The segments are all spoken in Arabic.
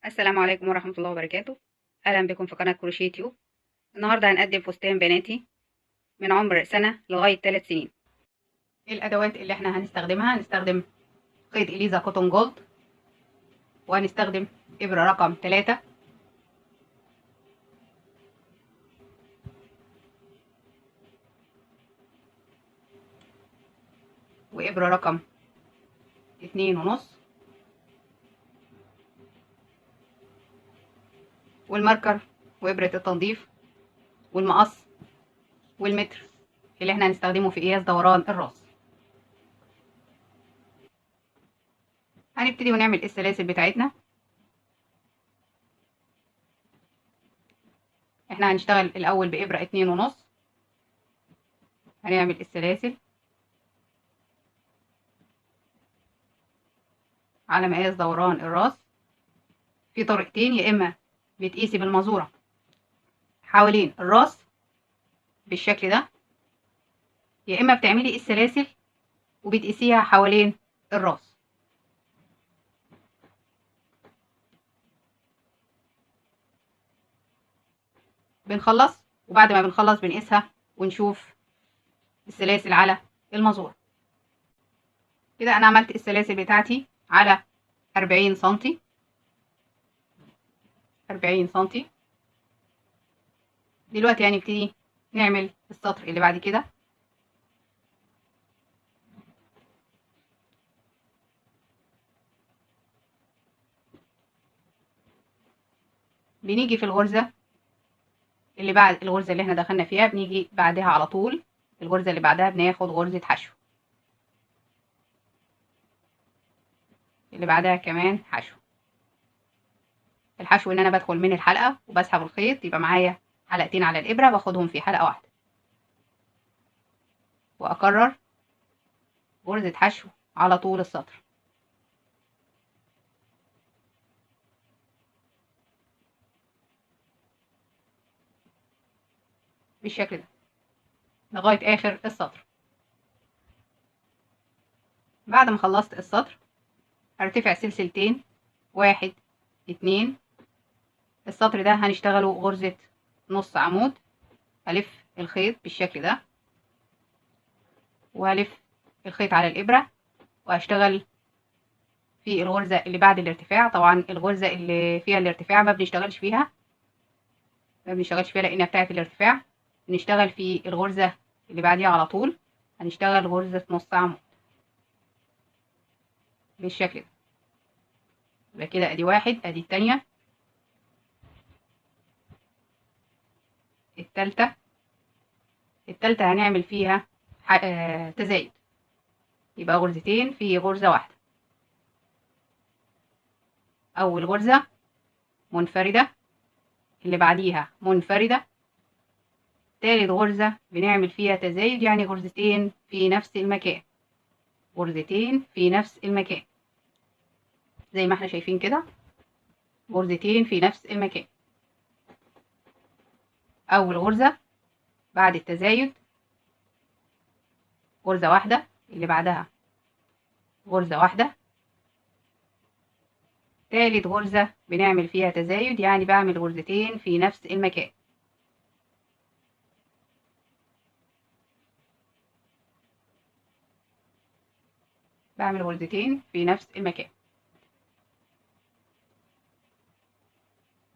السلام عليكم ورحمة الله وبركاته. أهلا بكم في قناة كروشيه تيوب. النهاردة هنقدم فستان بناتي من عمر سنة لغاية 3 سنين. الأدوات اللي احنا هنستخدم خيط إليزا كوتون جولد، وهنستخدم إبرة رقم 3، وإبرة رقم 2.5، والماركر وإبرة التنظيف والمقص والمتر اللي احنا هنستخدمه في قياس دوران الراس. هنبتدي ونعمل السلاسل بتاعتنا. احنا هنشتغل الأول بإبرة 2.5. هنعمل السلاسل على مقاس دوران الراس في طريقتين، يا إما بتقيسي بالمزورة حوالين الراس بالشكل ده، يا إما بتعملي السلاسل وبتقيسيها حوالين الراس. بنخلص، وبعد ما بنخلص بنقيسها ونشوف السلاسل على المزورة. كده أنا عملت السلاسل بتاعتي على 40 سنتي. 40 سنتي. دلوقتي هنبتدي نعمل السطر اللي بعد كده. بنيجي في الغرزة اللي بعد الغرزة اللي احنا دخلنا فيها، بنيجي بعدها على طول الغرزة اللي بعدها بناخد غرزة حشو، اللي بعدها كمان حشو. الحشو ان انا بدخل من الحلقة وبسحب الخيط، يبقى معايا حلقتين على الإبرة باخدهم في حلقة واحدة، وأكرر غرزة حشو على طول السطر بالشكل ده لغاية آخر السطر. بعد ما خلصت السطر هرتفع سلسلتين، 1 2. السطر ده هنشتغله غرزة نص عمود. هلف الخيط بالشكل ده، وهلف الخيط على الإبرة، وهشتغل في الغرزة اللي بعد الارتفاع. طبعا الغرزة اللي فيها الارتفاع ما بنشتغلش فيها لأنها بتاعة الارتفاع. بنشتغل في الغرزة اللي بعديها على طول، هنشتغل غرزة نص عمود بالشكل ده. يبقى كده ادي واحد، ادي التانية، التالتة. التالتة هنعمل فيها تزايد، يبقى غرزتين في غرزة واحدة. أول غرزة منفردة، اللي بعديها منفردة، تالت غرزة بنعمل فيها تزايد، يعني غرزتين في نفس المكان، غرزتين في نفس المكان زي ما احنا شايفين كده، غرزتين في نفس المكان. أول غرزة بعد التزايد غرزة واحدة، اللي بعدها غرزة واحدة، تالت غرزة بنعمل فيها تزايد، يعني بعمل غرزتين في نفس المكان. بعمل غرزتين في نفس المكان،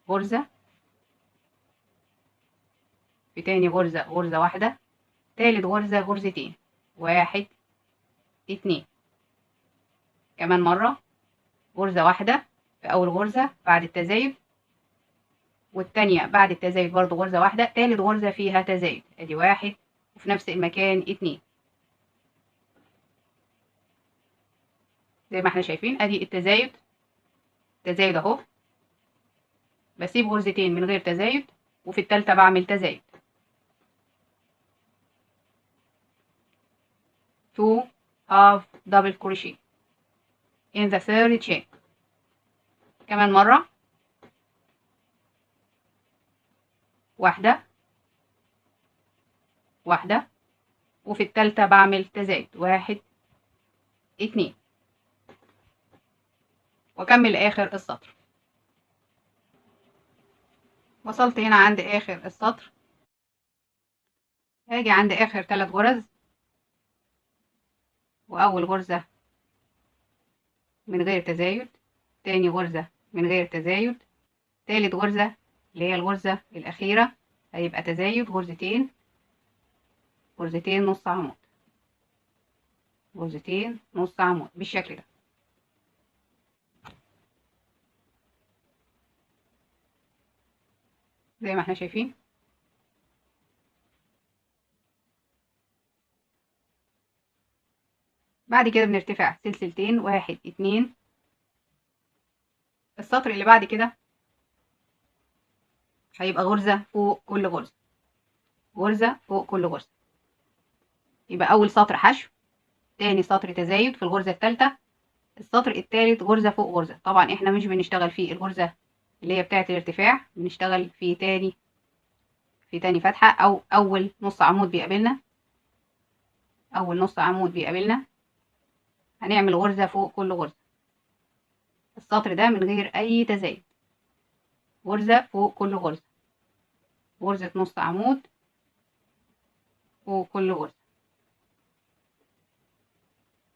غرزة في تاني غرزة غرزة واحدة، تالت غرزة غرزتين، 1 2. كمان مرة غرزة واحدة في أول غرزة بعد التزايد، والتانية بعد التزايد برضو غرزة واحدة، تالت غرزة فيها تزايد، ادي 1 وفي نفس المكان 2 زي ما احنا شايفين. ادي التزايد، تزايد اهو، بسيب غرزتين من غير تزايد، وفي التالتة بعمل تزايد. 2 half double crochet in the third chain. كمان مرة، واحدة واحدة، وفي التالتة بعمل تزايد، 1 2، واكمل اخر السطر. وصلت هنا عند اخر السطر، هاجي عند اخر 3 غرز، واول غرزة من غير تزايد، تاني غرزة من غير تزايد، تالت غرزة اللي هي الغرزة الأخيرة هيبقى تزايد غرزتين، غرزتين نص عمود، غرزتين نص عمود بالشكل ده. زي ما احنا شايفين. بعد كده بنرتفع سلسلتين، 1 2. السطر اللي بعد كده هيبقى غرزة فوق كل غرزة، غرزة فوق كل غرزة. يبقى أول سطر حشو، تاني سطر تزايد في الغرزة التالتة، السطر التالت غرزة فوق غرزة. طبعا احنا مش بنشتغل في الغرزة اللي هي بتاعة الارتفاع، بنشتغل في تاني فتحة أو أول نص عمود بيقابلنا، أول نص عمود بيقابلنا هنعمل غرزة فوق كل غرزة. السطر ده من غير أي تزايد، غرزة فوق كل غرزة، غرزة نص عمود فوق كل غرزة.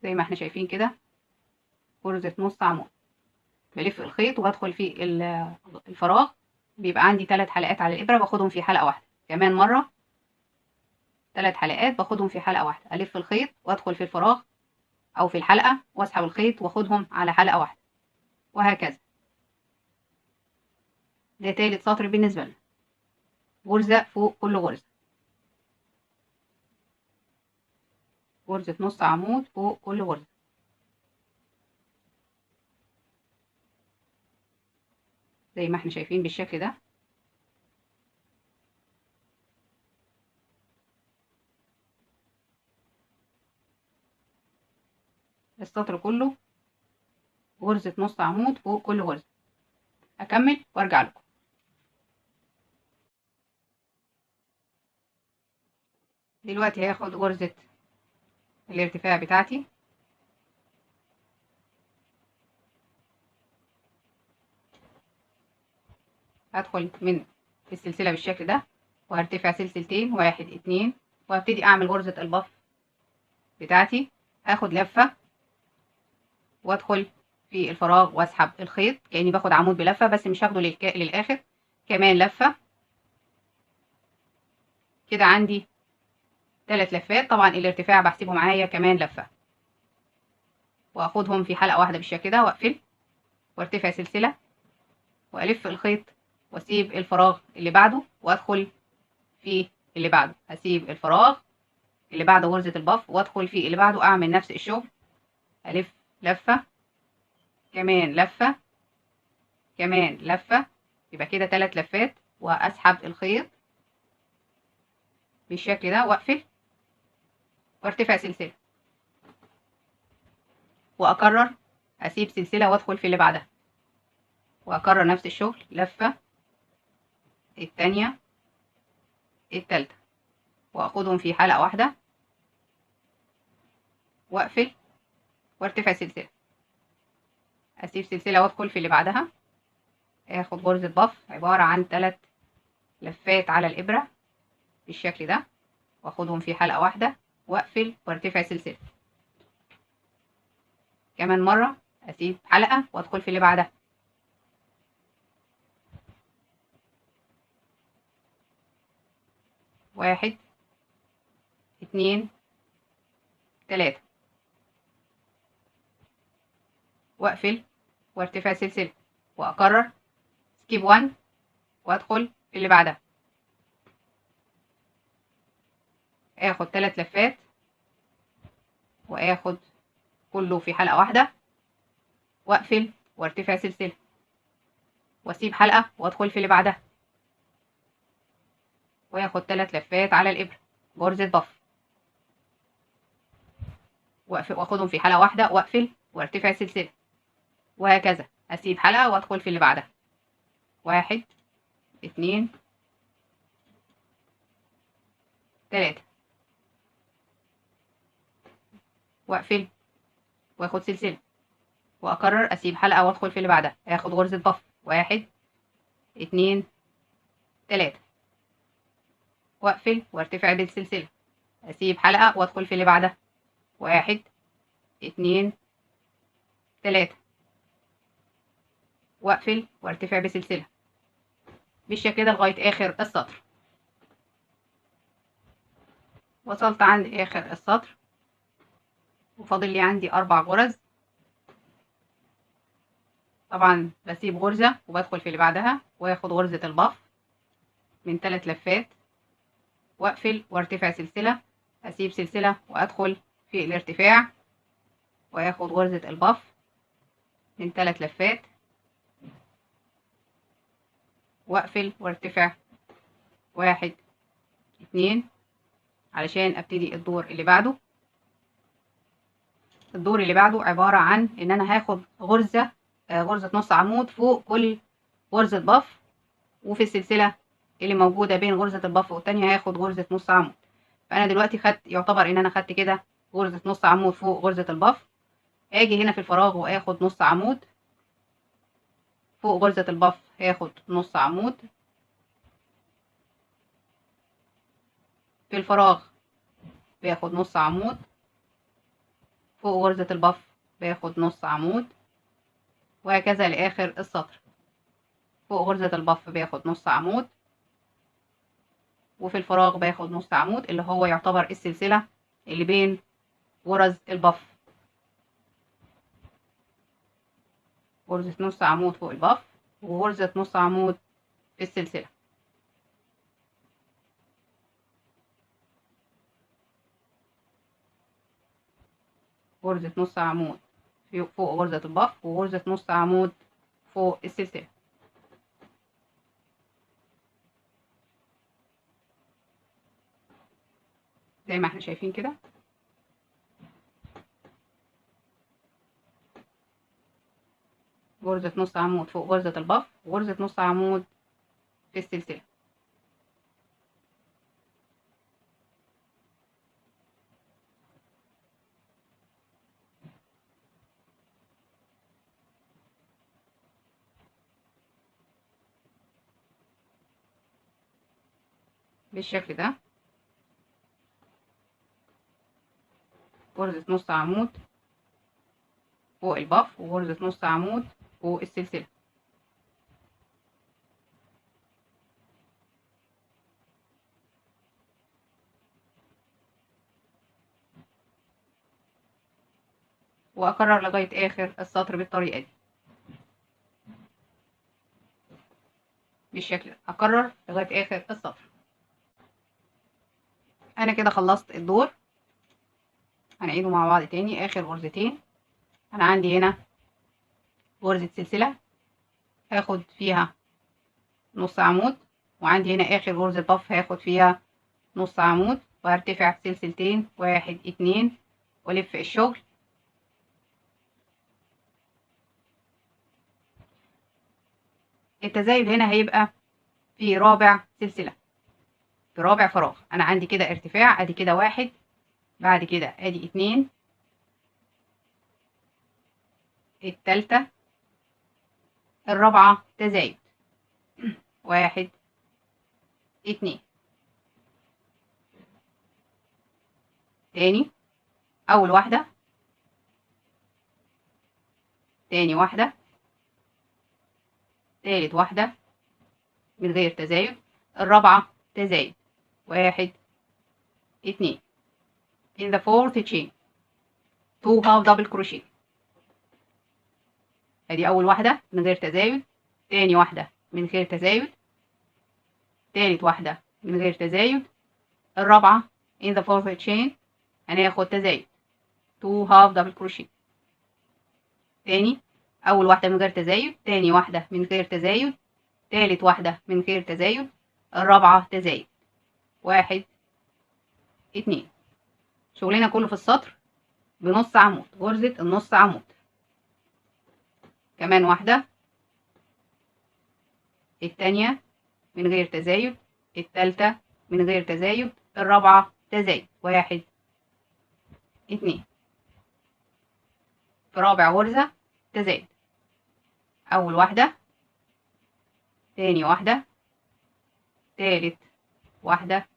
زي ما احنا شايفين كده، غرزة نص عمود. بلف الخيط وبدخل في الفراغ، بيبقى عندي 3 حلقات على الإبرة باخدهم في حلقة واحدة. كمان مرة 3 حلقات باخدهم في حلقة واحدة، ألف الخيط وأدخل في الفراغ أو في الحلقة وأسحب الخيط وأخدهم على حلقة واحدة، وهكذا. ده تالت سطر بالنسبة لنا، غرزة فوق كل غرزة، غرزة نص عمود فوق كل غرزة. زي ما احنا شايفين بالشكل ده. السطر كله غرزة نص عمود فوق كل غرزة. أكمل وأرجع لكم. دلوقتي هاخد غرزة الارتفاع بتاعتي، هدخل من السلسلة بالشكل ده وهرتفع سلسلتين، 1 2، وهبتدي أعمل غرزة البف بتاعتي. هاخد لفة وأدخل في الفراغ وأسحب الخيط كأني باخد عمود بلفة، بس مش هاخده للآخر. كمان لفة كده، عندي 3 لفات. طبعا الارتفاع بحسبه معايا كمان لفة، وأخدهم في حلقة واحدة بالشكل ده، وأقفل وارتفع سلسلة وألف الخيط وأسيب الفراغ اللي بعده وأدخل في اللي بعده، أسيب الفراغ اللي بعد غرزة البف وأدخل في اللي بعده، أعمل نفس الشغل، ألف لفة كمان لفة كمان لفة، يبقى كده 3 لفات، وأسحب الخيط بالشكل ده وأقفل وارتفع سلسلة وأكرر، أسيب سلسلة وأدخل في اللي بعدها وأكرر نفس الشغل، لفة التانية التالتة، وأخدهم في حلقة واحدة وأقفل وارتفع سلسلة، أسيب سلسلة وأدخل في اللي بعدها. آخد غرزة بف عبارة عن 3 لفات على الإبرة بالشكل ده، وأخدهم في حلقة واحدة وأقفل وارتفع سلسلة. كمان مرة أسيب حلقة وأدخل في اللي بعدها. واحد 2 3، وأقفل وارتفع سلسلة وأكرر سكيب 1 وأدخل في اللي بعدها. آخد 3 لفات وآخد كله في حلقة واحدة وأقفل وارتفع سلسلة وأسيب حلقة وأدخل في اللي بعدها، وآخد 3 لفات على الإبرة غرزة بف وأخدهم في حلقة واحدة وأقفل وارتفع سلسلة، وهكذا أسيب حلقة وأدخل في اللي بعدها. 1 2 3، وأقفل وآخد سلسلة وأكرر، أسيب حلقة وأدخل في اللي بعدها، آخد غرزة بف 1 2 3 واقفل وارتفع بالسلسلة، اسيب حلقة وادخل في اللي بعدها 1 2 3 واقفل وارتفع بسلسلة بالشكل كده لغاية اخر السطر. وصلت عند اخر السطر وفاضل لي عندي 4 غرز. طبعا بسيب غرزة وبدخل في اللي بعدها واخد غرزة البف من 3 لفات واقفل وارتفع سلسلة، اسيب سلسلة وادخل في الارتفاع واخد غرزة البف من 3 لفات واقفل وارتفع 1 2 علشان ابتدي الدور اللي بعده. الدور اللي بعده عبارة عن ان انا هاخد غرزة نص عمود فوق كل غرزة بف، وفي السلسلة اللي موجودة بين غرزة البف والتانية هاخد غرزة نص عمود. فانا دلوقتي خدت، يعتبر ان انا خدت كده غرزة نص عمود فوق غرزة البف. اجي هنا في الفراغ واخد نص عمود فوق غرزة البف، هاخد نص عمود في الفراغ باخد نص عمود فوق غرزة البف باخد نص عمود، وهكذا لآخر السطر. فوق غرزة البف باخد نص عمود وفي الفراغ باخد نص عمود اللي هو يعتبر السلسلة اللي بين غرز البف. غرزة نص عمود فوق البف وغرزة نص عمود في السلسلة. غرزة نص عمود فوق غرزة البف وغرزة نص عمود فوق السلسلة. زي ما احنا شايفين كده. غرزة نص عمود فوق غرزة البف وغرزة نص عمود في السلسلة. بالشكل ده. غرزة نص عمود فوق البف وغرزة نص عمود فوق السلسلة. وأكرر لغاية آخر السطر بالطريقة دي. بالشكل ده أكرر لغاية آخر السطر. أنا كده خلصت الدور. هنعيده مع بعض تاني. آخر غرزتين أنا عندي هنا غرزة سلسلة هاخد فيها نص عمود، وعندي هنا آخر غرزة بف هاخد فيها نص عمود، وهرتفع سلسلتين 1 2 والف الشغل. التزايد هنا هيبقى في رابع سلسلة، في رابع فراغ. انا عندي كده ارتفاع، ادي كده 1، بعد كده ادي 2، التالتة، الرابعة تزايد 1 2. تاني اول واحدة، تاني واحدة، تالت واحدة من غير تزايد، الرابعة تزايد 1 2. in the fourth chain 2 half double crochet. ادي اول واحدة من غير تزايد، تاني واحدة من غير تزايد، تالت واحدة من غير تزايد، الرابعة in the fourth chain هناخد تزايد 2 half double crochet. تاني اول واحدة من غير تزايد، تاني واحدة من غير تزايد، تالت واحدة من غير تزايد، الرابعة تزايد 1 2. شغلنا كله في السطر بنص عمود، غرزة النص عمود. كمان واحدة، التانية من غير تزايد، التالتة من غير تزايد، الرابعة تزايد 1 2. في رابع غرزة تزايد، أول واحدة، تاني واحدة، تالت واحدة،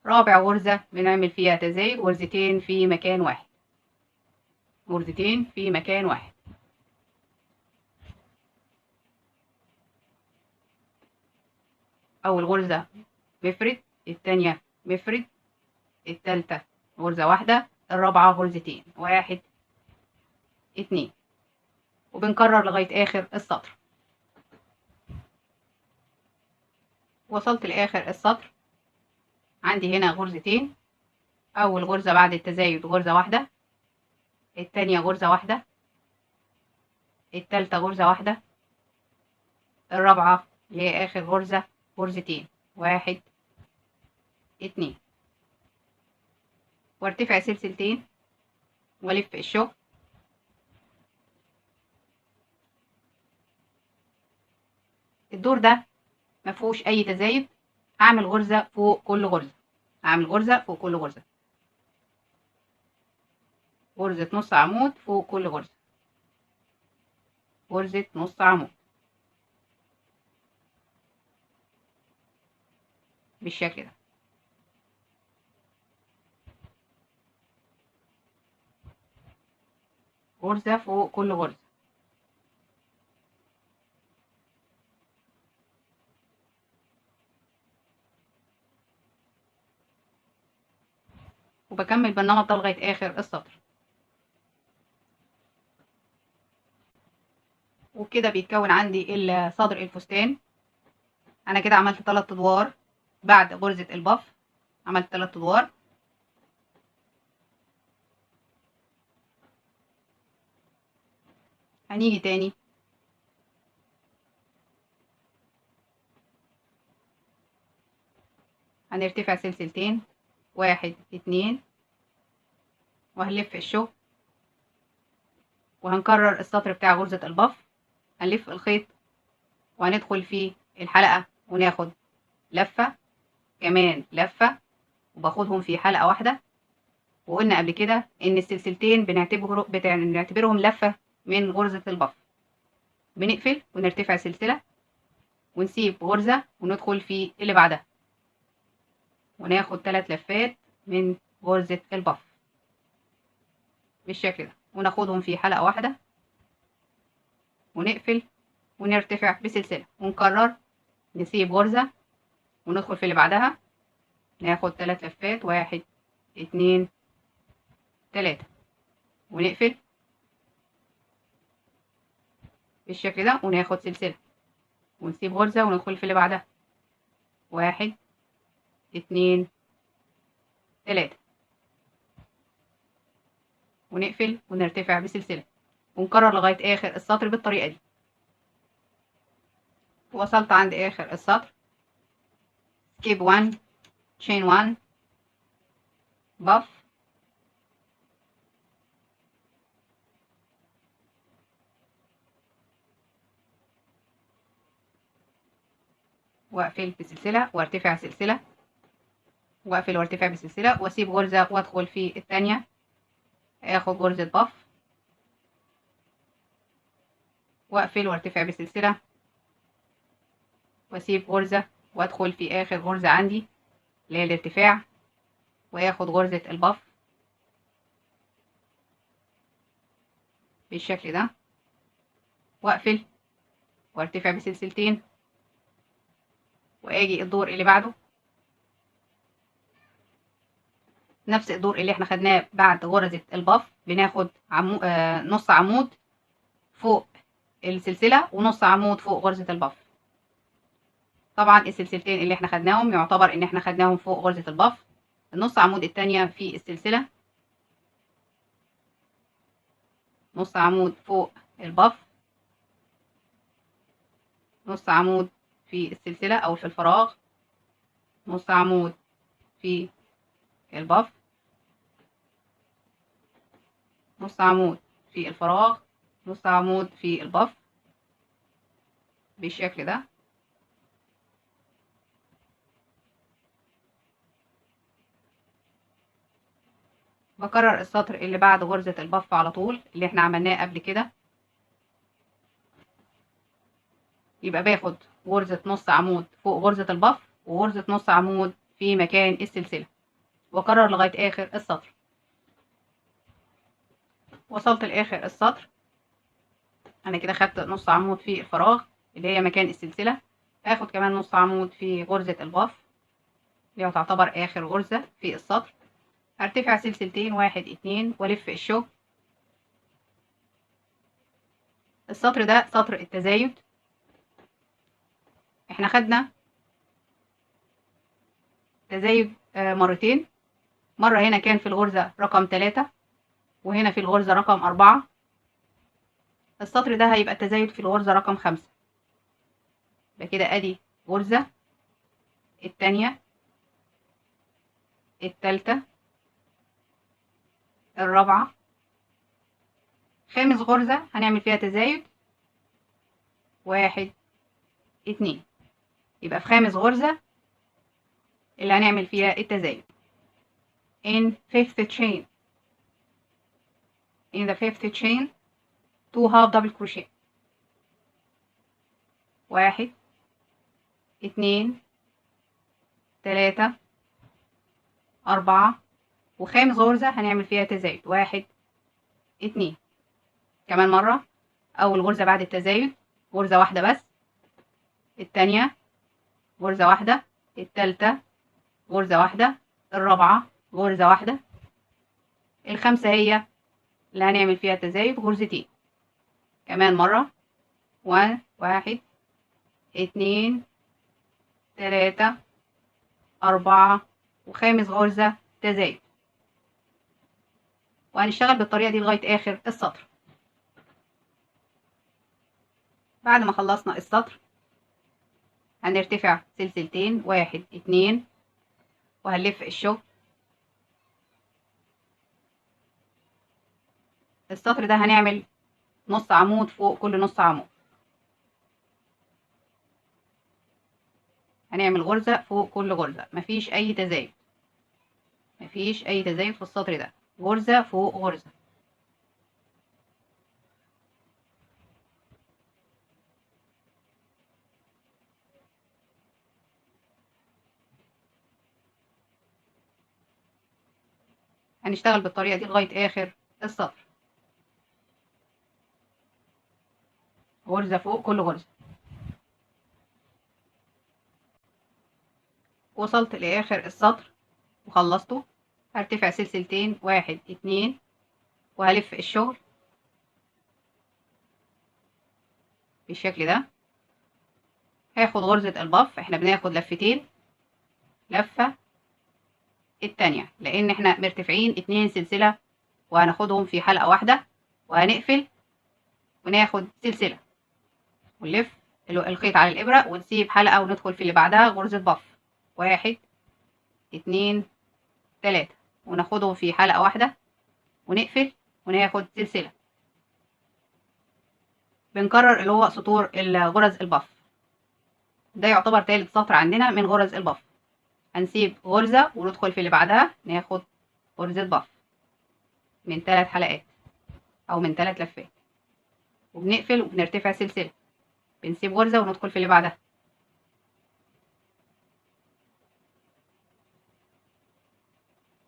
رابع غرزة بنعمل فيها تزايد غرزتين في مكان واحد، غرزتين في مكان واحد. أول غرزة مفرد، التانية مفرد، التالتة غرزة واحدة، الرابعة غرزتين، واحد اتنين، وبنكرر لغاية آخر السطر. وصلت لآخر السطر، عندي هنا غرزتين، أول غرزة بعد التزايد غرزة واحدة، التانية غرزة واحدة، التالتة غرزة واحدة، الرابعة اللي هي آخر غرزة غرزتين، واحد اتنين، وارتفع سلسلتين والف الشغل. الدور ده مفهوش اي تزايد، اعمل غرزة فوق كل غرزة، اعمل غرزة فوق كل غرزة، غرزة نص عمود فوق كل غرزة، غرزة نص عمود بالشكل ده. غرزة فوق كل غرزة، وبكمل بالنمط ده لغاية آخر السطر. وبكده بيتكون عندي صدر الفستان. انا كده عملت 3 ادوار بعد غرزة البف، عملت 3 ادوار. هنيجي تاني هنرتفع سلسلتين، واحد اتنين، وهنلف الشغل، وهنكرر السطر بتاع غرزة البف، هنلف الخيط وهندخل في الحلقة وناخد لفة كمان لفة، وباخدهم في حلقة واحدة. وقلنا قبل كده ان السلسلتين بنعتبرهم لفة من غرزة البف. بنقفل ونرتفع سلسلة ونسيب غرزة وندخل في اللي بعدها، وناخد 3 لفات من غرزة البف بالشكل ده، وناخدهم في حلقة واحدة ونقفل ونرتفع بسلسلة ونكرر، نسيب غرزة وندخل في اللي بعدها، ناخد 3 لفات، واحد اتنين تلاتة، ونقفل بالشكل ده وناخد سلسلة ونسيب غرزة وندخل في اللي بعدها، واحد اتنين تلاتة، ونقفل ونرتفع بسلسلة ونكرر لغاية آخر السطر بالطريقة دي. وصلت عند آخر السطر، skip 1 chain 1 buff، واقفل بسلسلة وارتفع سلسلة، واقفل وارتفع بسلسلة واسيب غرزة وادخل في التانية، اخد غرزة بف واقفل وارتفع بسلسلة واسيب غرزة وادخل في اخر غرزة عندي اللي هي الارتفاع، واخد غرزة البف بالشكل ده، واقفل وارتفع بسلسلتين، واجي الدور اللي بعده نفس الدور اللي احنا خدناه بعد غرزة البف، بناخد نص عمود فوق السلسلة ونص عمود فوق غرزة البف. طبعا السلسلتين اللي احنا خدناهم يعتبر ان احنا خدناهم فوق غرزة البف، النص عمود التانية في السلسلة، نص عمود فوق البف، نص عمود في السلسلة او في الفراغ، نص عمود في البف، نص عمود في الفراغ، نص عمود في البف بالشكل ده. بكرر السطر اللي بعد غرزة البف على طول اللي احنا عملناه قبل كده، يبقى باخد غرزة نص عمود فوق غرزة البف وغرزة نص عمود في مكان السلسلة، واكرر لغاية اخر السطر. وصلت لاخر السطر، انا كده خدت نص عمود في الفراغ اللي هي مكان السلسلة. هاخد كمان نص عمود في غرزة الباف اللي هو تعتبر اخر غرزة في السطر. هرتفع سلسلتين، 1 2، والف الشغل. السطر ده سطر التزايد. احنا خدنا تزايد مرتين، مرة هنا كان في الغرزة رقم 3 وهنا في الغرزة رقم 4. السطر ده هيبقى التزايد في الغرزة رقم 5. يبقى كده ادي غرزة، التانية، التالتة، الرابعة، خامس غرزة هنعمل فيها تزايد، 1 2. يبقى في خامس غرزة اللي هنعمل فيها التزايد. in fifth chain in the fifth chain 2 half double crochet، 1 2 3 4. وخامس غرزة هنعمل فيها تزايد، 1 2. كمان مرة، أول غرزة بعد التزايد غرزة واحدة بس، التانية غرزة واحدة، التالتة غرزة واحدة، الرابعة غرزة واحدة، الخامسة هي اللي هنعمل فيها تزايد غرزتين. كمان مرة، 1 2 3 4. وخامس غرزة تزايد. وهنشتغل بالطريقة دي لغاية آخر السطر. بعد ما خلصنا السطر هنرتفع سلسلتين، 1 2، وهنلف الشغل. السطر ده هنعمل نص عمود فوق كل نص عمود، هنعمل غرزة فوق كل غرزة، مفيش أي تزايد، مفيش أي تزايد في السطر ده، غرزة فوق غرزة. هنشتغل بالطريقة دي لغاية آخر السطر، غرزة فوق كل غرزة. وصلت لآخر السطر وخلصته. هرتفع سلسلتين، 1 2، وهلف الشغل بالشكل ده. هاخد غرزة الباف، احنا بناخد لفتين، لفة التانية، لأن احنا مرتفعين 2 سلسلة وهناخدهم في حلقة واحدة، وهنقفل وناخد سلسلة ونلف الخيط على الإبرة ونسيب حلقة وندخل في اللي بعدها غرزة باف، 1 2 3، وناخدهم في حلقة واحدة ونقفل وناخد سلسلة. بنكرر اللي هو سطور غرز الباف. ده يعتبر تالت سطر عندنا من غرز الباف. هنسيب غرزة وندخل في اللي بعدها ناخد غرزة باف من 3 حلقات أو من 3 لفات، وبنقفل وبنرتفع سلسلة، بنسيب غرزة وندخل في اللي بعدها،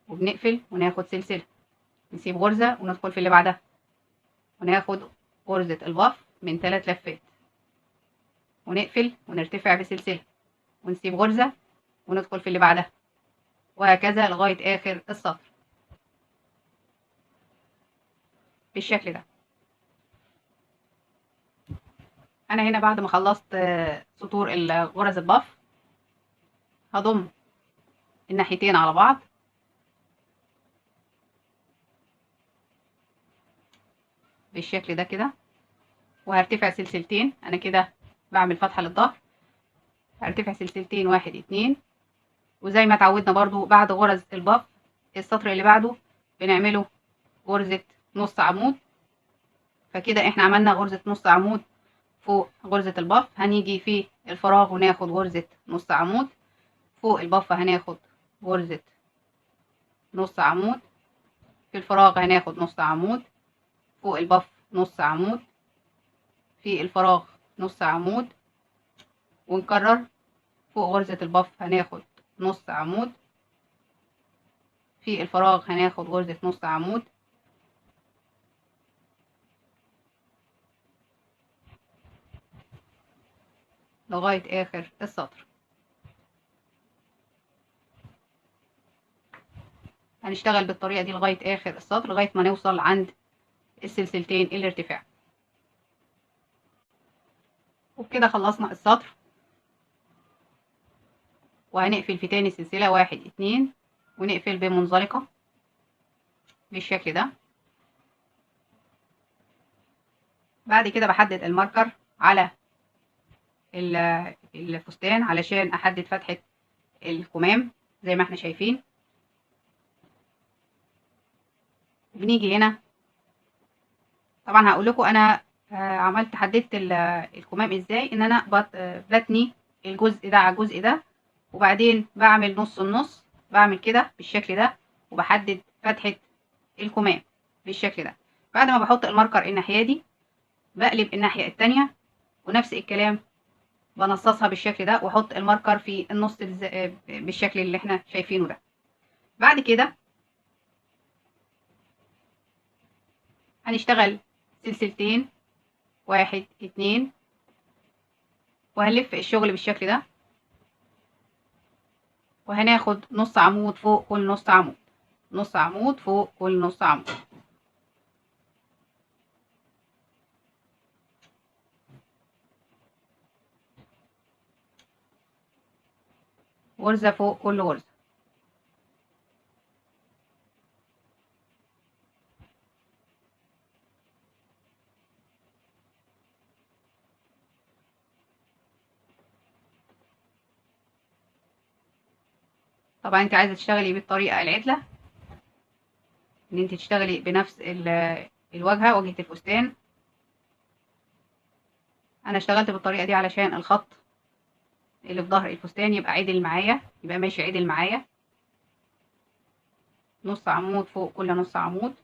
وبنقفل وناخد سلسلة، نسيب غرزة وندخل في اللي بعدها، وناخد غرزة الباف من 3 لفات، ونقفل ونرتفع بسلسلة، ونسيب غرزة وندخل في اللي بعدها، وهكذا لغاية آخر السطر بالشكل ده. أنا هنا بعد ما خلصت سطور غرز الباف هضم الناحيتين على بعض بالشكل ده كده، وهرتفع سلسلتين. أنا كده بعمل فتحة للظهر، هرتفع سلسلتين، 1 2، وزي ما اتعودنا برضو بعد غرز الباف السطر اللي بعده بنعمله غرزة نص عمود. فكده احنا عملنا غرزة نص عمود فوق غرزة الباف. هنيجي في الفراغ وناخد غرزة نص عمود فوق الباف، هناخد غرزة نص عمود في الفراغ، هناخد نص عمود فوق الباف، نص عمود في الفراغ، نص عمود، ونكرر فوق غرزة البف هناخد نص عمود، في الفراغ هناخد غرزة نص عمود، لغاية آخر السطر. هنشتغل بالطريقة دي لغاية آخر السطر، لغاية ما نوصل عند السلسلتين الارتفاع. وبكده خلصنا السطر، وهنقفل في تاني سلسلة 1 2 ونقفل بمنزلقة بالشكل ده. بعد كده بحدد الماركر على الفستان علشان احدد فتحة الكمام زي ما احنا شايفين. بنيجي هنا، طبعا هقول لكم انا حددت الكمام ازاي، ان انا بتني الجزء ده على الجزء ده، وبعدين بعمل نص النص، بعمل كده بالشكل ده، وبحدد فتحة الكمام بالشكل ده. بعد ما بحط الماركر الناحية دي بقلب الناحية التانية، ونفس الكلام بنصصها بالشكل ده، واحط الماركر في النص بالشكل اللي احنا شايفينه ده. بعد كده هنشتغل سلسلتين 1 2، وهنلف الشغل بالشكل ده، وهناخد نص عمود فوق كل نص عمود، نص عمود فوق كل نص عمود، غرزة فوق كل غرزة. طبعا انت عايزة تشتغلي بالطريقة العدلة، ان انت تشتغلي بنفس الواجهة، واجهة الفستان. انا اشتغلت بالطريقة دي علشان الخط اللي في ظهر الفستان يبقى عدل معايا، يبقى ماشي عدل معايا. نص عمود فوق كل نص عمود،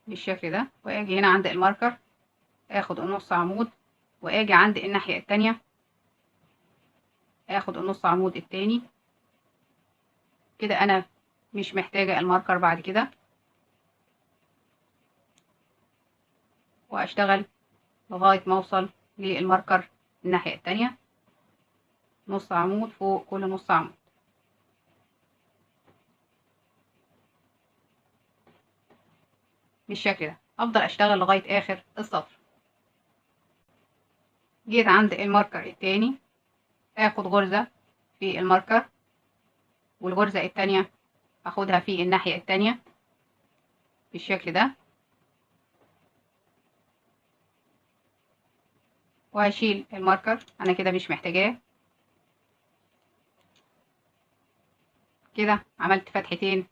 بالشكل ده. واجي هنا عند الماركر اخد النص عمود، واجي عند الناحية التانية اخد النص عمود التاني. كده انا مش محتاجة الماركر بعد كده، واشتغل لغاية ما اوصل للماركر الناحية التانية. نص عمود فوق كل نص عمود، بالشكل ده. افضل اشتغل لغاية اخر السطر. جيت عند الماركر التاني اخد غرزة في الماركر، والغرزة التانية اخدها في الناحية التانية بالشكل ده، وهشيل الماركر، انا كده مش محتاجاه. كده عملت فتحتين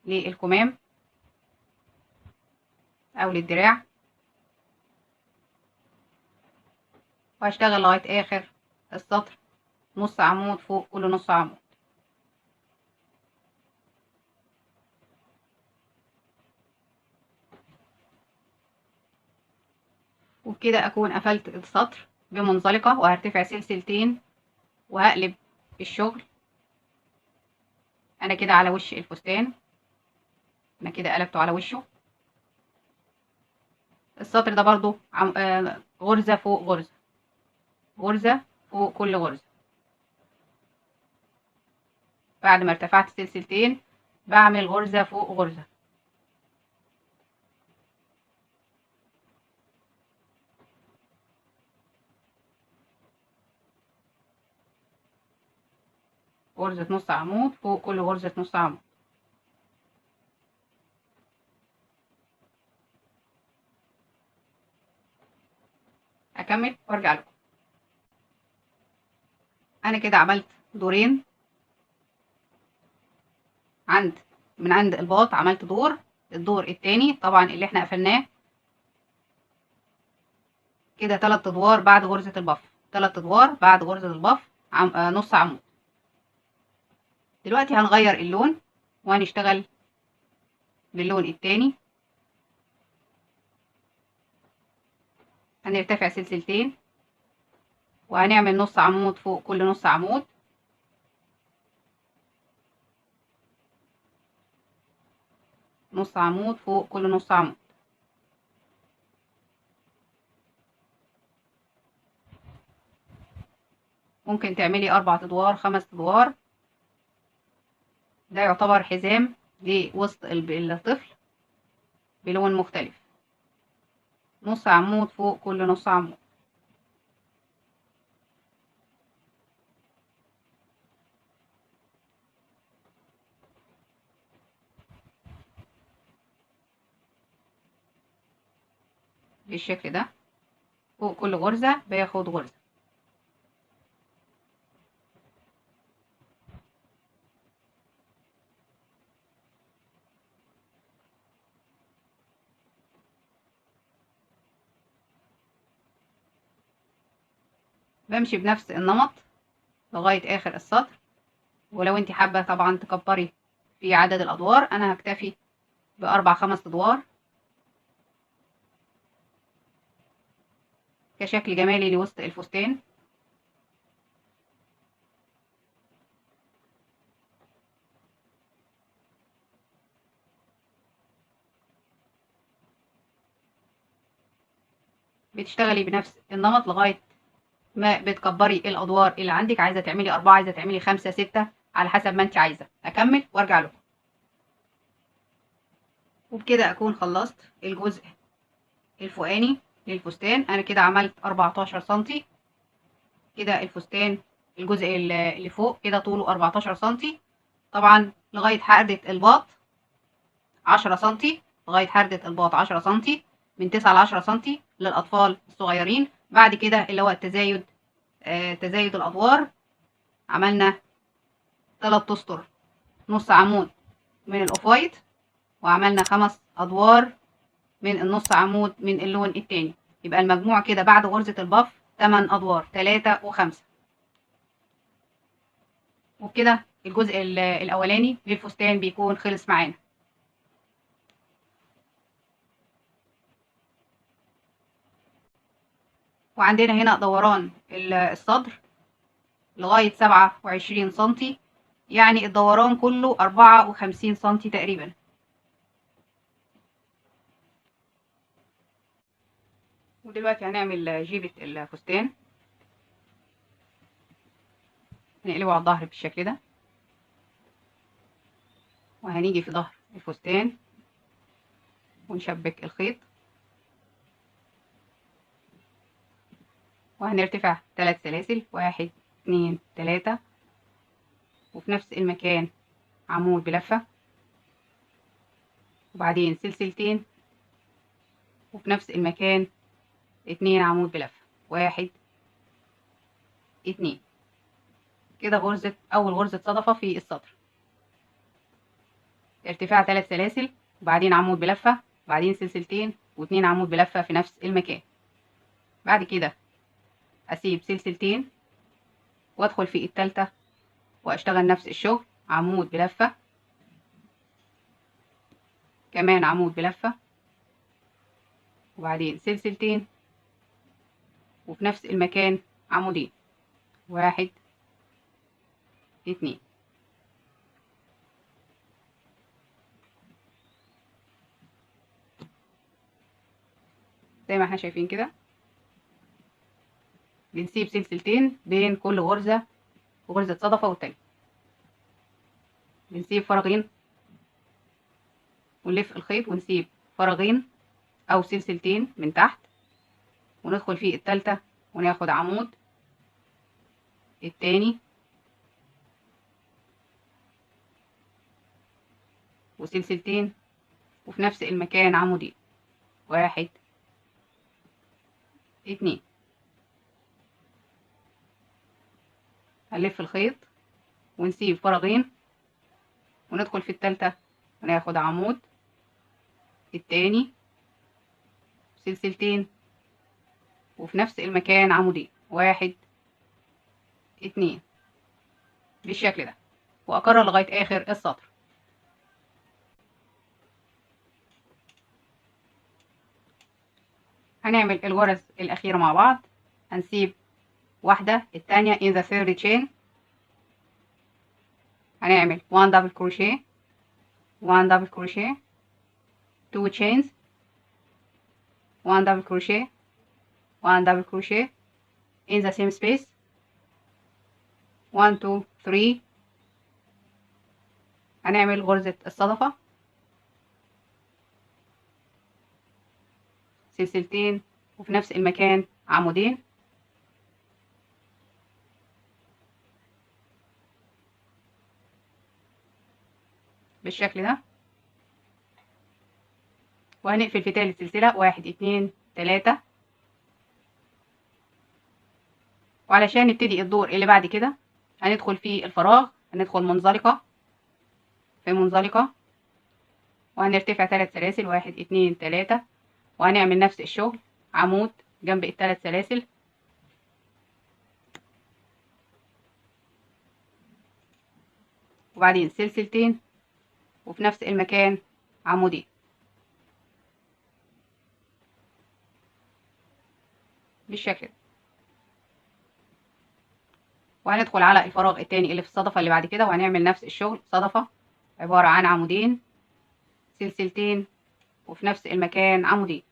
للكمام او للدراع، وهشتغل لغاية اخر السطر نص عمود فوق كل نص عمود. وبكده اكون قفلت السطر بمنزلقة، وهرتفع سلسلتين وهقلب الشغل. انا كده على وش الفستان، انا كده قلبته على وشه. السطر ده برضو غرزة فوق غرزة، غرزة فوق كل غرزة. بعد ما ارتفعت سلسلتين بعمل غرزة فوق غرزة، غرزة نص عمود فوق كل غرزة نص عمود. اكمل وارجع لكم. انا كده عملت دورين، من عند الباط عملت دور، الدور التاني طبعا اللي احنا قفلناه كده 3 ادوار بعد غرزة البف، 3 ادوار بعد غرزة البف نص عمود. دلوقتي هنغير اللون وهنشتغل باللون التاني. هنرتفع سلسلتين وهنعمل نص عمود فوق كل نص عمود، نص عمود فوق كل نص عمود. ممكن تعملي 4 ادوار 5 ادوار. ده يعتبر حزام لوسط الطفل بلون مختلف، نص عمود فوق كل نص عمود. بالشكل ده فوق كل غرزة باخد غرزة. بمشي بنفس النمط لغاية آخر السطر. ولو انت حابة طبعا تكبري في عدد الأدوار، أنا هكتفي بأربع 5 أدوار كشكل جمالي لوسط الفستان. بتشتغلي بنفس النمط لغاية ما بتكبري الأدوار اللي عندك. عايزة تعملي 4، عايزة تعملي 5 6، على حسب ما انت عايزة. أكمل وأرجع لكم. وبكده أكون خلصت الجزء الفوقاني للفستان. أنا كده عملت 14 سنتي. كده الفستان الجزء اللي فوق كده طوله 14 سنتي. طبعا لغاية حردة الباط 10 سنتي، لغاية حردة الباط 10 سنتي، من 9 ل 10 سنتي للأطفال الصغيرين. بعد كده اللي هو التزايد، تزايد الأدوار. عملنا 3 أسطر نص عمود من الأوف وايت، وعملنا 5 أدوار من النص عمود من اللون التاني. يبقى المجموع كده بعد غرزة الباف 8 أدوار، 3 و5. وبكده الجزء الأولاني للفستان بيكون خلص معانا. وعندنا هنا دوران الصدر لغاية 27 سنتي، يعني الدوران كله 54 سنتي تقريبا. ودلوقتي هنعمل جيبة الفستان. هنقلبه على الظهر بالشكل ده، وهنيجي في ظهر الفستان ونشبك الخيط، وهنرتفع 3 سلاسل، 1 2 3، وفي نفس المكان عمود بلفة، وبعدين سلسلتين، وفي نفس المكان 2 عمود بلفة، 1 2. كده غرزة أول غرزة صدفة في السطر. ارتفاع 3 سلاسل، وبعدين عمود بلفة، وبعدين سلسلتين و2 عمود بلفة في نفس المكان. بعد كده أسيب سلسلتين وأدخل في التالتة وأشتغل نفس الشغل، عمود بلفة، كمان عمود بلفة، وبعدين سلسلتين، وفي نفس المكان عمودين، 1 2. زي ما احنا شايفين كده. بنسيب سلسلتين بين كل غرزة وغرزة صدفة والتانية. بنسيب فراغين ونلف الخيط ونسيب فراغين أو سلسلتين من تحت، وندخل في التالتة وناخد عمود التاني وسلسلتين، وفي نفس المكان عمودين، 1 2. هنلف الخيط ونسيب فراغين وندخل في التالتة وناخد عمود التاني، سلسلتين، وفي نفس المكان عمودين، 1 2، بالشكل ده. وأكرر لغاية آخر السطر. هنعمل الغرز الأخيرة مع بعض. هنسيب واحدة التانية in the third chain، هنعمل 1 double crochet 1 double crochet 2 chains 1 double crochet 1 double crochet in the same space 1 2 3. هنعمل غرزة الصدفة، سلسلتين وفي نفس المكان عمودين، بالشكل ده. وهنقفل في تالت سلسلة 1 2 3. وعلشان نبتدي الدور اللي بعد كده هندخل في الفراغ، هندخل منزلقة في منزلقة، وهنرتفع 3 سلاسل 1 2 3، وهنعمل نفس الشغل عمود جنب الثلاث سلاسل، وبعدين سلسلتين وفي نفس المكان عمودين، بالشكل ده. وهندخل على الفراغ التاني اللي في الصدفة اللي بعد كده، وهنعمل نفس الشغل. صدفة عبارة عن عمودين، سلسلتين وفي نفس المكان عمودين،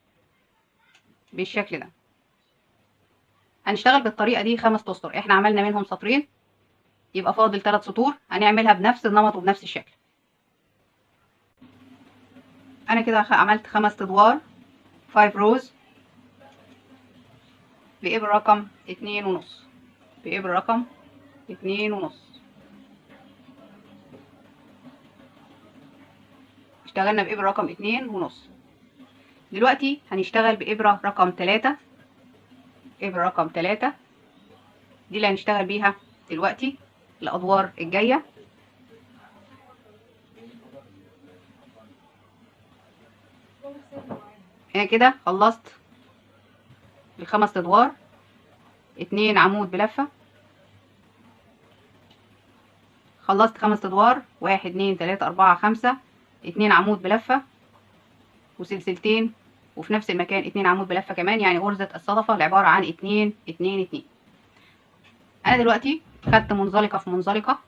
بالشكل ده. هنشتغل بالطريقة دي 5 أسطر، احنا عملنا منهم سطرين، يبقى فاضل 3 سطور هنعملها بنفس النمط وبنفس الشكل. انا كده عملت 5 ادوار 5 روز بإبر رقم 2.5، بإبر رقم 2.5. اشتغلنا بإبرة رقم 2.5. دلوقتي هنشتغل بإبرة رقم 3، إبرة رقم 3 دي اللي هنشتغل بيها دلوقتي الأدوار الجاية. هنا كده خلصت ال5 ادوار، 2 عمود بلفة. خلصت 5 ادوار 1 2 3 4 5، 2 عمود بلفة وسلسلتين وفي نفس المكان 2 عمود بلفة كمان، يعني غرزة الصدفة اللي عبارة عن 2 2 2. انا دلوقتي خدت منزلقة في منزلقة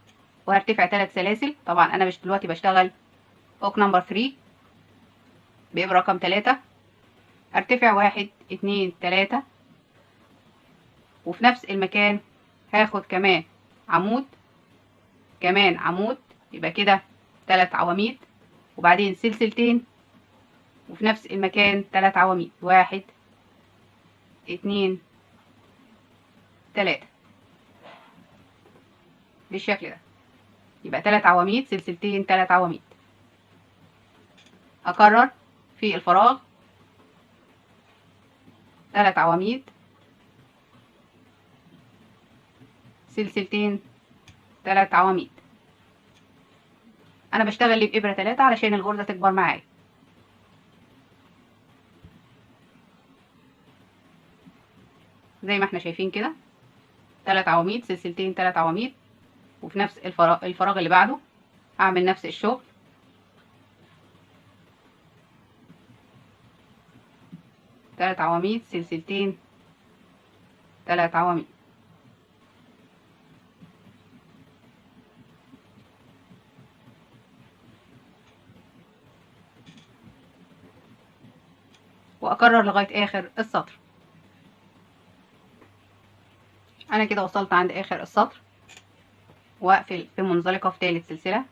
وهرتفع 3 سلاسل. طبعا انا مش دلوقتي بشتغل هوك نمبر 3 بإبرة رقم 3، هرتفع 1 2 3 وفي نفس المكان هاخد كمان عمود، كمان عمود، يبقى كده 3 عواميد، وبعدين سلسلتين وفي نفس المكان 3 عواميد 1 2 3، بالشكل ده. يبقى 3 عواميد، سلسلتين، 3 عواميد. أكرر في الفراغ 3 عواميد، سلسلتين، 3 عواميد. أنا بشتغل لي بإبرة 3 علشان الغرزة تكبر معايا. زي ما احنا شايفين كده 3 عواميد، سلسلتين، 3 عواميد، وفي نفس الفراغ اللي بعده هعمل نفس الشغل. 3 عواميد، سلسلتين، 3 عواميد. واكرر لغاية اخر السطر. انا كده وصلت عند اخر السطر، واقفل في منزلقة في تالت سلسلة،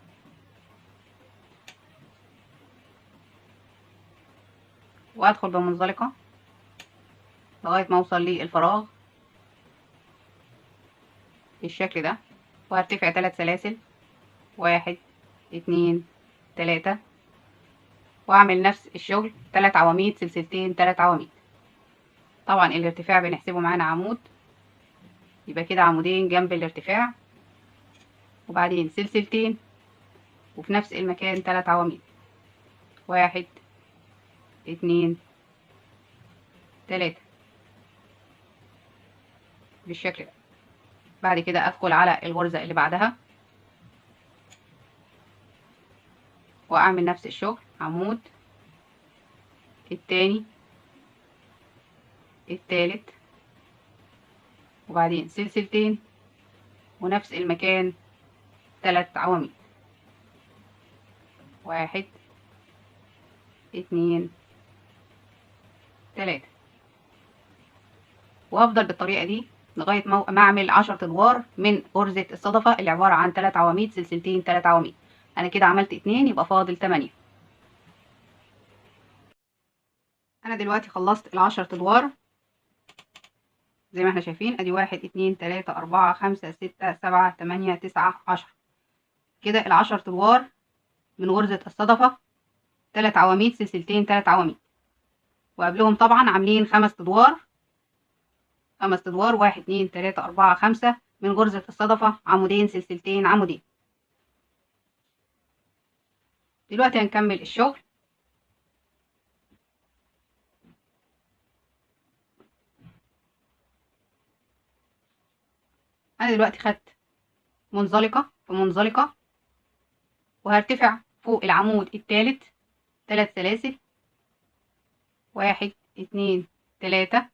وادخل بمنزلقة لغاية ما اوصل للفراغ بالشكل ده، وهرتفع 3 سلاسل 1 2 3، واعمل نفس الشغل 3 عواميد، سلسلتين، 3 عواميد. طبعا الارتفاع بنحسبه معانا عمود، يبقى كده عمودين جنب الارتفاع، وبعدين سلسلتين وفي نفس المكان 3 عواميد 1 2 3، بالشكل ده. بعد كده ادخل على الغرزة اللي بعدها واعمل نفس الشغل، عمود، التاني، التالت، وبعدين سلسلتين، ونفس المكان 3 عواميد، 1 2 3. وهفضل بالطريقة دي لغاية ما اعمل 10 ادوار من غرزة الصدفة اللي عبارة عن 3 عواميد، سلسلتين، 3 عواميد. انا كده عملت 2، يبقى فاضل 8. انا دلوقتي خلصت ال10 ادوار زي ما احنا شايفين، ادي 1 2 3 4 5 6 7 8 9 10. كده ال10 ادوار من غرزة الصدفة 3 عواميد، سلسلتين، 3 عواميد. وقبلهم طبعا عاملين 5 ادوار، 5 ادوار، 1 2 3 4 5 من غرزة الصدفة، عمودين، سلسلتين، عمودين. دلوقتي هنكمل الشغل. انا دلوقتي خدت منزلقة في منزلقة، وهرتفع فوق العمود الثالث 3 سلاسل، 1 2 3،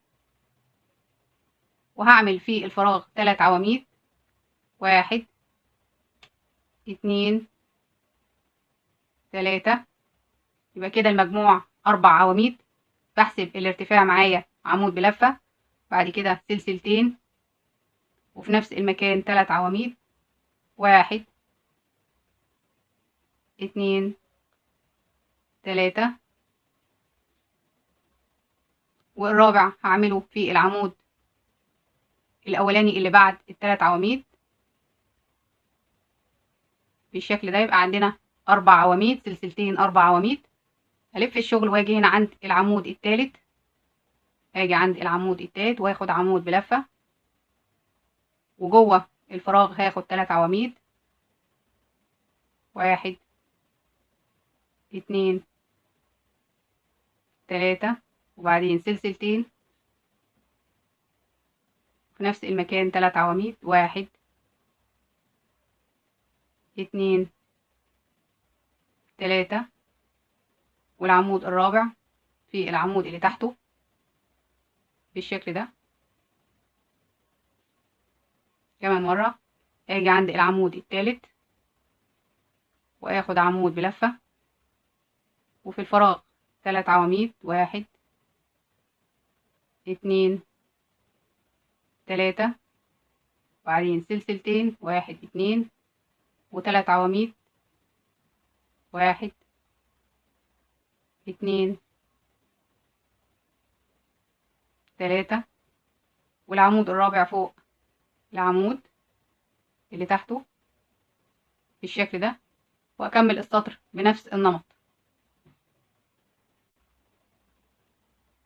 وهعمل في الفراغ 3 عواميد، 1 2 3. يبقى كده المجموع 4 عواميد. بحسب الارتفاع معايا عمود بلفة، بعد كده سلسلتين، وفي نفس المكان 3 عواميد، 1 2 3. والرابع هعمله في العمود الاولاني اللي بعد ال3 عواميد بالشكل ده. يبقى عندنا 4 عواميد، سلسلتين، 4 عواميد. هلف الشغل واجي هنا عند العمود الثالث، اجي عند العمود الثالث واخد عمود بلفة، وجوه الفراغ هاخد 3 عواميد، 1 2 3، وبعدين سلسلتين، في نفس المكان 3 عواميد، 1 2 3. والعمود الرابع في العمود اللي تحته بالشكل ده. كمان مرة اجي عند العمود الثالث واخد عمود بلفة، وفي الفراغ 3 عواميد، 1 2 3، وبعدين سلسلتين، 1 2، و3 عواميد، 1 2 3. والعمود الرابع فوق العمود اللي تحته بالشكل ده، واكمل السطر بنفس النمط.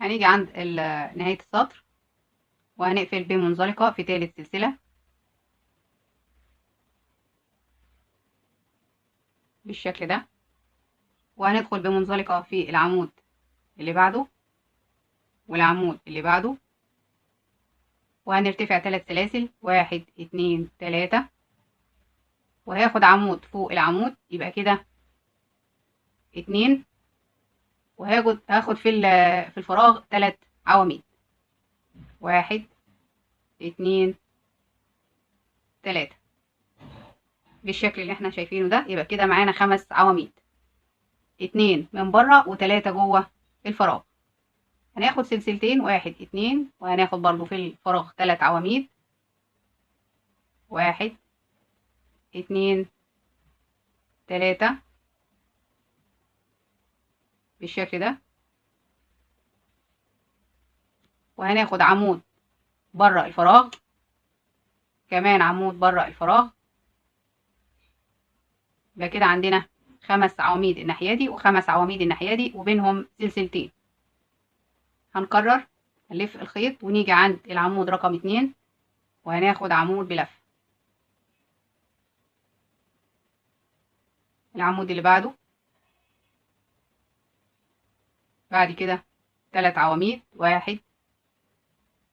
هنيجي عند نهاية السطر وهنقفل بمنزلقة في تالت سلسلة بالشكل ده، وهندخل بمنزلقة في العمود اللي بعده والعمود اللي بعده، وهنرتفع 3 سلاسل، 1 2 3، وهاخد عمود فوق العمود، يبقى كده 2، وهاخد في الفراغ 3 عواميد، 1 2 3 بالشكل اللي احنا شايفينه ده. يبقى كده معانا 5 عواميد، 2 من بره و3 جوه الفراغ. هناخد سلسلتين، 1 2، وهناخد برضو في الفراغ 3 عواميد، 1 2 3 بالشكل ده. وهناخد عمود بره الفراغ، كمان عمود بره الفراغ. يبقى كده عندنا 5 عواميد الناحية دي و5 عواميد الناحية دي، وبينهم سلسلتين. هنكرر، هنلف الخيط ونيجي عند العمود رقم 2 وهناخد عمود بلف. العمود اللي بعده، بعد كده 3 عواميد، 1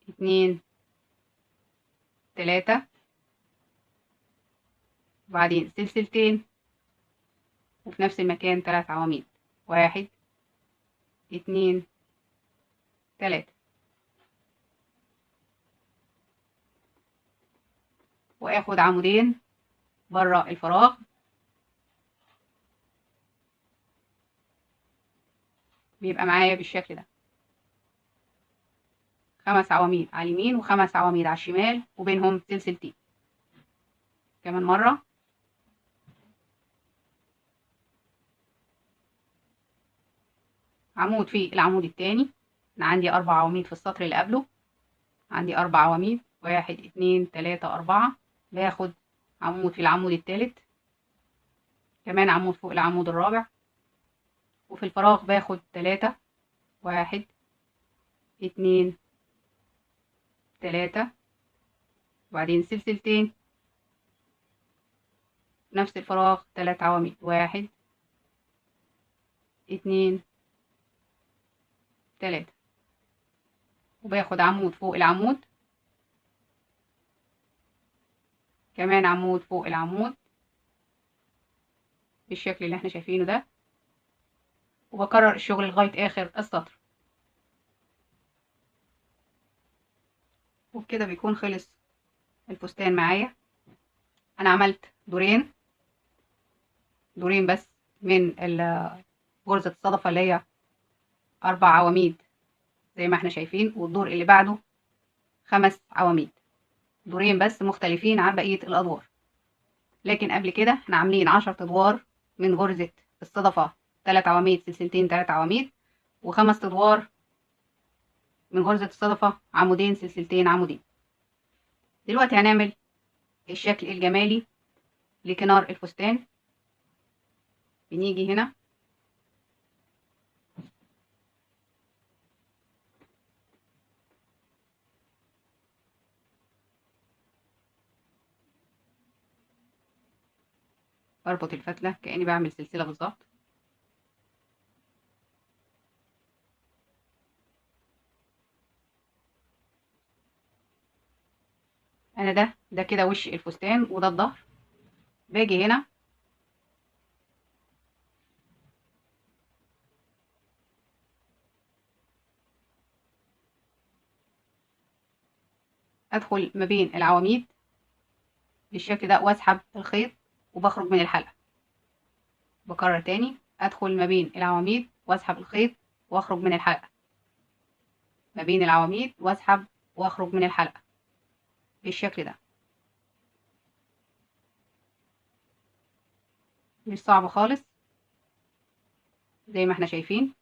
2 3، وبعدين سلسلتين، وفي نفس المكان 3 عواميد، 1 2 3. واخد عمودين بره الفراغ، بيبقى معايا بالشكل ده 5 عواميد على اليمين و5 عواميد على الشمال وبينهم سلسلتين. كمان مرة. عمود في العمود التاني، انا عندي 4 عواميد في السطر اللي قبله، عندي 4 عواميد 1 2 3 4، باخد عمود في العمود التالت، كمان عمود فوق العمود الرابع، وفي الفراغ باخد 3 1 2 3، وبعدين سلسلتين نفس الفراغ 3 عواميد 1 2 3، وباخد عمود فوق العمود، كمان عمود فوق العمود بالشكل اللي احنا شايفينه ده، وبكرر الشغل لغاية آخر السطر. وبكده بيكون خلص الفستان معايا. انا عملت دورين بس من غرزة الصدفة اللي هي 4 عواميد زي ما احنا شايفين، والدور اللي بعده 5 عواميد، دورين بس مختلفين عن بقية الأدوار. لكن قبل كده احنا عاملين 10 أدوار من غرزة الصدفة 3 عواميد سلسلتين 3 عواميد، و5 أدوار من غرزة الصدفة عمودين سلسلتين عمودين. دلوقتي هنعمل الشكل الجمالي لكنار الفستان. بنيجي هنا بربط الفتلة كأني بعمل سلسلة بالظبط. انا ده كده وش الفستان وده الظهر. باجي هنا ادخل ما بين العواميد بالشكل ده واسحب الخيط وبخرج من الحلقة. بكرر تاني، ادخل ما بين العواميد واسحب الخيط واخرج من الحلقة، ما بين العواميد واسحب واخرج من الحلقة بالشكل ده. مش صعب خالص زي ما احنا شايفين.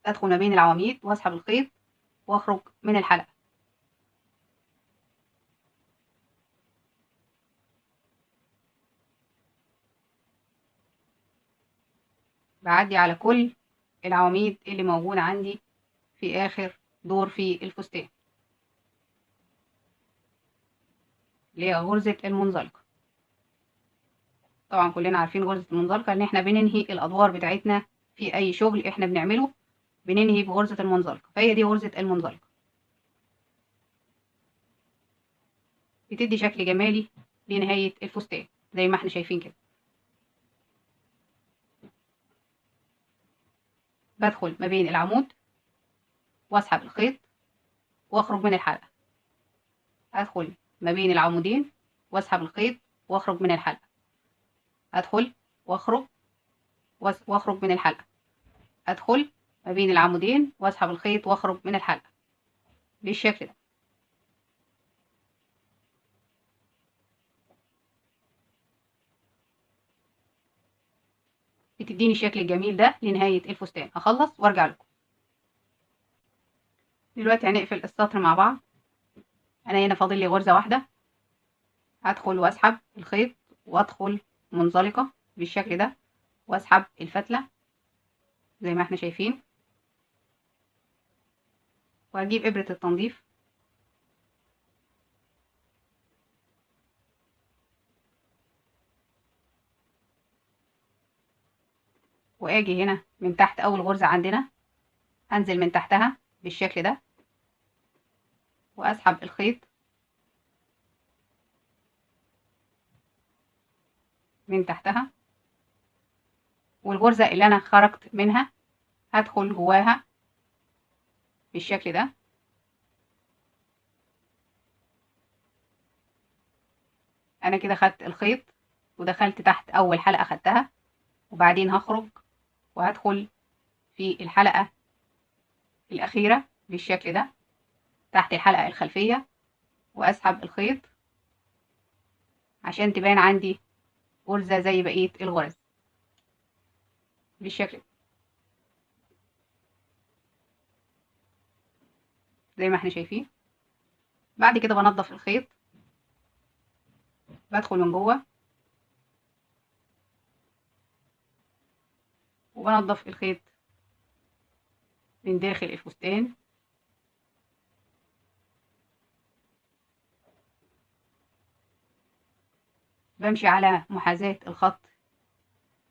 ادخل ما بين العواميد واسحب الخيط واخرج من الحلقة. بعدي على كل العواميد اللي موجودة عندي في اخر دور في الفستان اللي هي غرزة المنزلقة. طبعا كلنا عارفين غرزة المنزلقة ان احنا بننهي الادوار بتاعتنا في اي شغل احنا بنعمله، بننهي بغرزة المنزلقة، فهي دي غرزة المنزلقة. بتدي شكل جمالي لنهاية الفستان زي ما احنا شايفين كده. بدخل ما بين العمود واسحب الخيط واخرج من الحلقة، ادخل ما بين العمودين واسحب الخيط واخرج من الحلقة، ادخل واخرج واخرج من الحلقة، ادخل ما بين العمودين واسحب الخيط واخرج من الحلقة بالشكل ده. بتديني الشكل الجميل ده لنهاية الفستان. هخلص وارجع لكم. دلوقتي هنقفل السطر مع بعض. انا هنا فاضل لي غرزة واحدة، هدخل واسحب الخيط وادخل منزلقة بالشكل ده واسحب الفتلة زي ما احنا شايفين، وهجيب ابرة التنظيف واجي هنا من تحت اول غرزة عندنا، انزل من تحتها بالشكل ده واسحب الخيط من تحتها، والغرزة اللي انا خرجت منها هدخل جواها بالشكل ده انا كده خدت الخيط ودخلت تحت اول حلقة خدتها، وبعدين هخرج وهدخل في الحلقة الأخيرة بالشكل ده تحت الحلقة الخلفية، وأسحب الخيط عشان تبان عندي غرزة زي بقية الغرز بالشكل ده زي ما احنا شايفين. بعد كده بنضف الخيط، بدخل من جوه وبنضف الخيط من داخل الفستان، بمشي على محاذاة الخط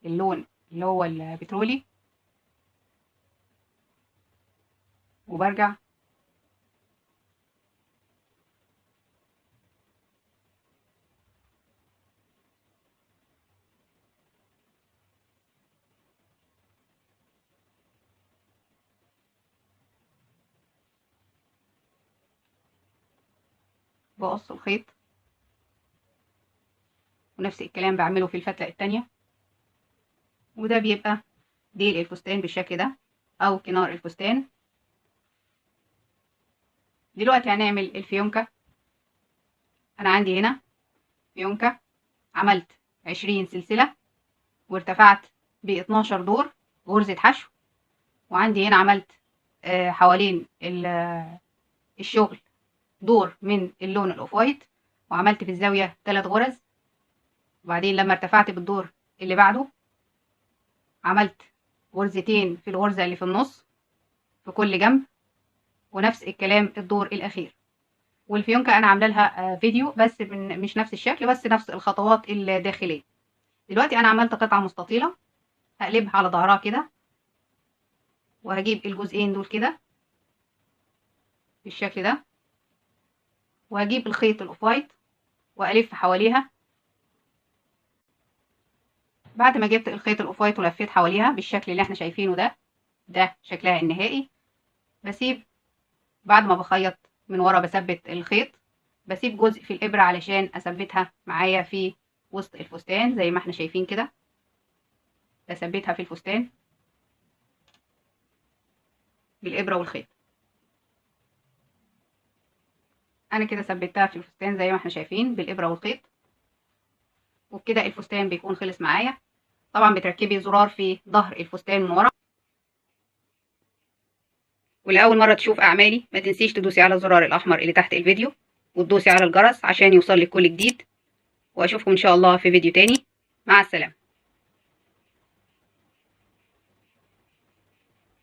اللون اللي هو البترولي، وبرجع بقص الخيط، ونفس الكلام بعمله في الفتلة التانية. وده بيبقى ديل الفستان بالشكل ده او كنار الفستان. دلوقتي هنعمل الفيونكة. انا عندي هنا فيونكة عملت 20 سلسلة وارتفعت ب12 دور غرزة حشو، وعندي هنا عملت حوالين الشغل دور من اللون الاوف وايت، وعملت في الزاوية 3 غرز. وبعدين لما ارتفعت بالدور اللي بعده عملت غرزتين في الغرزة اللي في النص في كل جنب، ونفس الكلام الدور الاخير. والفيونكة انا عامله لها فيديو بس مش نفس الشكل، بس نفس الخطوات الداخلية. دلوقتي انا عملت قطعة مستطيلة، هقلبها على ظهرها كده، وهجيب الجزئين دول كده بالشكل ده، وهجيب الخيط الاوف وايت والف حواليها. بعد ما جبت الخيط الاوف وايت ولفيت حواليها بالشكل اللي احنا شايفينه ده شكلها النهائي. بسيب بعد ما بخيط من ورا بثبت الخيط، بسيب جزء في الابره علشان اثبتها معايا في وسط الفستان زي ما احنا شايفين كده، بثبتها في الفستان بالابره والخيط. انا كده ثبتها في الفستان زي ما احنا شايفين بالابره والخيط، وبكده الفستان بيكون خلص معايا. طبعا بتركبي زرار في ظهر الفستان من ورا. ولأول مرة تشوف أعمالي ما تنسيش تدوسي على الزرار الأحمر اللي تحت الفيديو، وتدوسي على الجرس عشان يوصلك كل جديد. وأشوفكم إن شاء الله في فيديو تاني. مع السلامة.